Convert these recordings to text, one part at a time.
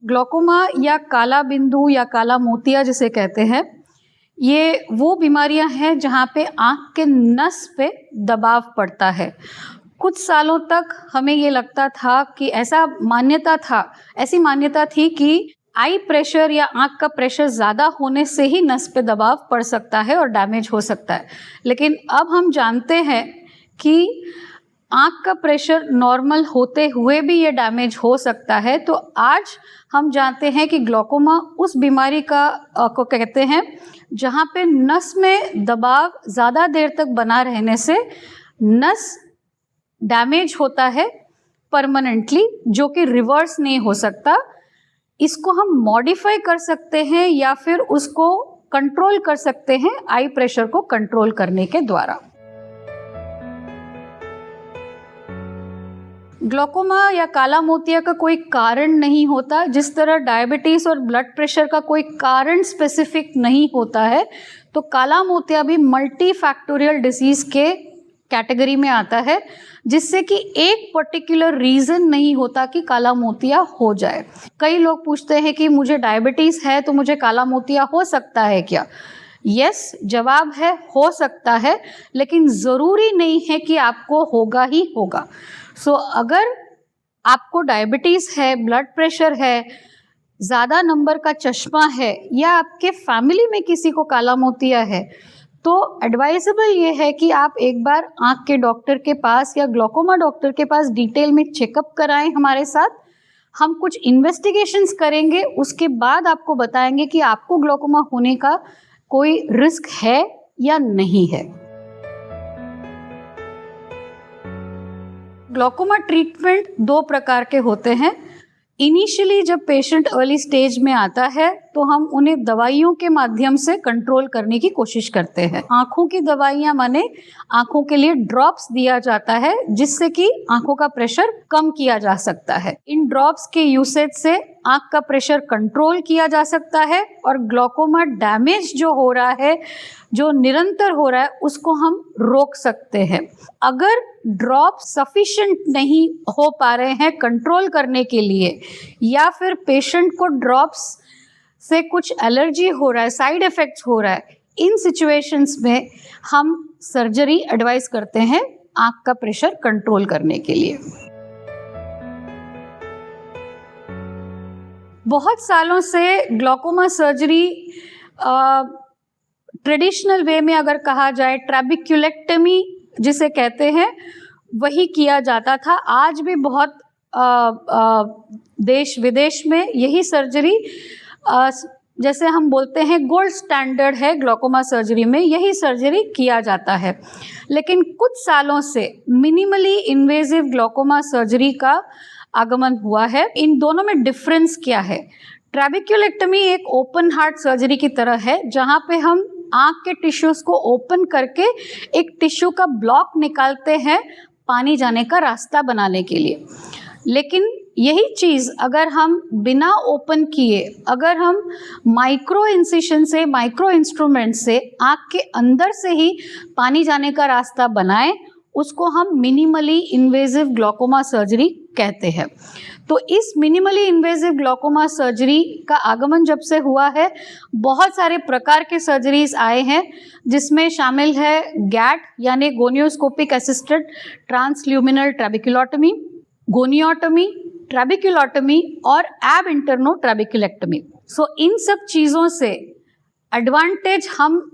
Glaucoma या काला बिंदु या काला मोतिया जिसे कहते हैं, ये वो बीमारियां हैं जहाँ पे आँख के नस पे दबाव पड़ता है। कुछ सालों तक हमें ये लगता था कि ऐसी मान्यता थी कि आई प्रेशर या आँख का प्रेशर ज़्यादा होने से ही नस पे दबाव पड़ सकता है और डैमेज हो सकता है। लेकिन अब हम जानते हैं कि आँख का प्रेशर नॉर्मल होते हुए भी ये डैमेज हो सकता है। तो आज हम जानते हैं कि ग्लोकोमा उस बीमारी को कहते हैं जहाँ पे नस में दबाव ज़्यादा देर तक बना रहने से नस डैमेज होता है परमानेंटली, जो कि रिवर्स नहीं हो सकता। इसको हम मॉडिफाई कर सकते हैं या फिर उसको कंट्रोल कर सकते हैं आई प्रेशर को कंट्रोल करने के द्वारा। ग्लोकोमा या काला मोतिया का कोई कारण नहीं होता, जिस तरह डायबिटीज और ब्लड प्रेशर का कोई कारण स्पेसिफिक नहीं होता है, तो काला मोतिया भी मल्टी फैक्टोरियल डिजीज के कैटेगरी में आता है, जिससे कि एक पर्टिकुलर रीज़न नहीं होता कि काला मोतिया हो जाए। कई लोग पूछते हैं कि मुझे डायबिटीज़ है तो मुझे काला मोतिया हो सकता है क्या? यस, जवाब है हो सकता है, लेकिन ज़रूरी नहीं है कि आपको होगा ही होगा। सो अगर आपको डायबिटीज़ है, ब्लड प्रेशर है, ज़्यादा नंबर का चश्मा है या आपके फैमिली में किसी को काला मोतिया है, तो एडवाइजेबल ये है कि आप एक बार आँख के डॉक्टर के पास या ग्लोकोमा डॉक्टर के पास डिटेल में चेकअप कराएं हमारे साथ। हम कुछ इन्वेस्टिगेशंस करेंगे, उसके बाद आपको बताएंगे कि आपको ग्लोकोमा होने का कोई रिस्क है या नहीं है। ग्लोकोमा ट्रीटमेंट 2 प्रकार के होते हैं। इनिशियली जब पेशेंट अर्ली स्टेज में आता है तो हम उन्हें दवाइयों के माध्यम से कंट्रोल करने की कोशिश करते हैं। आँखों की दवाइयाँ माने आँखों के लिए ड्रॉप्स दिया जाता है, जिससे कि आँखों का प्रेशर कम किया जा सकता है। इन ड्रॉप्स के यूसेज से आँख का प्रेशर कंट्रोल किया जा सकता है और ग्लोकोमा डैमेज जो हो रहा है, जो निरंतर हो रहा है, उसको हम रोक सकते हैं। अगर ड्रॉप सफिशिएंट नहीं हो पा रहे हैं कंट्रोल करने के लिए, या फिर पेशेंट को ड्रॉप्स से कुछ एलर्जी हो रहा है, साइड इफेक्ट्स हो रहा है, इन सिचुएशंस में हम सर्जरी एडवाइस करते हैं आँख का प्रेशर कंट्रोल करने के लिए। बहुत सालों से ग्लोकोमा सर्जरी ट्रेडिशनल वे में अगर कहा जाए ट्रैबिक्युलेक्टमी जिसे कहते हैं, वही किया जाता था। आज भी बहुत देश विदेश में यही सर्जरी जैसे हम बोलते हैं गोल्ड स्टैंडर्ड है। ग्लोकोमा सर्जरी में यही सर्जरी किया जाता है। लेकिन कुछ सालों से मिनिमली इन्वेजिव ग्लोकोमा सर्जरी का आगमन हुआ है। इन दोनों में डिफरेंस क्या है? ट्रैबिक्युलेक्टमी एक ओपन हार्ट सर्जरी की तरह है, जहाँ पे हम आँख के टिश्यूज को ओपन करके एक टिश्यू का ब्लॉक निकालते हैं पानी जाने का रास्ता बनाने के लिए। लेकिन यही चीज़ अगर हम बिना ओपन किए, अगर हम माइक्रो इंसिशन से, माइक्रो इंस्ट्रूमेंट से आँख के अंदर से ही पानी जाने का रास्ता बनाएं, उसको हम मिनिमली इन्वेजिव ग्लोकोमा सर्जरी कहते हैं। तो इस मिनिमली इन्वेजिव ग्लोकोमा सर्जरी का आगमन जब से हुआ है, बहुत सारे प्रकार के सर्जरीज आए हैं, जिसमें शामिल है गैट यानी गोनियोस्कोपिक असिस्टेड ट्रांसल्यूमिनल ट्रैबिक्युलोटमी, गोनियोटमी, ट्रैबिक्युलोटमी और एब इंटरनो ट्रैबिक्युलेक्टमी। सो इन सब चीज़ों से एडवांटेज हम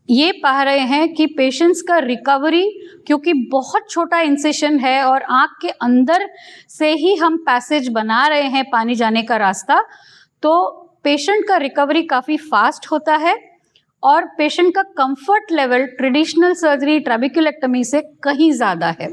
ये पा रहे हैं कि पेशेंट्स का रिकवरी, क्योंकि बहुत छोटा इंसिशन है और आँख के अंदर से ही हम पैसेज बना रहे हैं पानी जाने का रास्ता, तो पेशेंट का रिकवरी काफ़ी फास्ट होता है और पेशेंट का कंफर्ट लेवल ट्रेडिशनल सर्जरी ट्रैबिक्युलेक्टमी से कहीं ज़्यादा है।